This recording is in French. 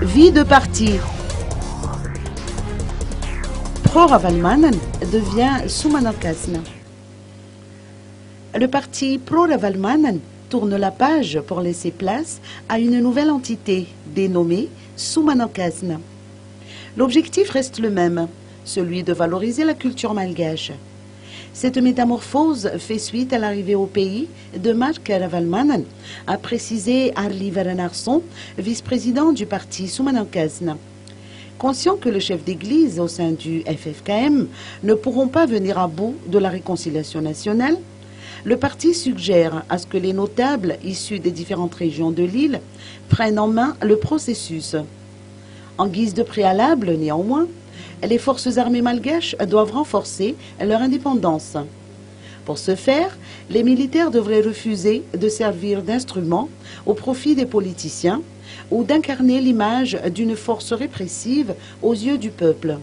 Vie de parti. Pro-Ravalmanen devient Soumanakasna. Le parti Pro-Ravalmanen tourne la page pour laisser place à une nouvelle entité dénommée Soumanakasna. L'objectif reste le même, celui de valoriser la culture malgache. Cette métamorphose fait suite à l'arrivée au pays de Mark Ravalmanen, a précisé Arli Varanarson, vice-président du parti Soumanakasna. Conscient que le chef d'église au sein du FFKM ne pourront pas venir à bout de la réconciliation nationale, le parti suggère à ce que les notables issus des différentes régions de l'île prennent en main le processus. En guise de préalable, néanmoins, les forces armées malgaches doivent renforcer leur indépendance. Pour ce faire, les militaires devraient refuser de servir d'instrument au profit des politiciens ou d'incarner l'image d'une force répressive aux yeux du peuple.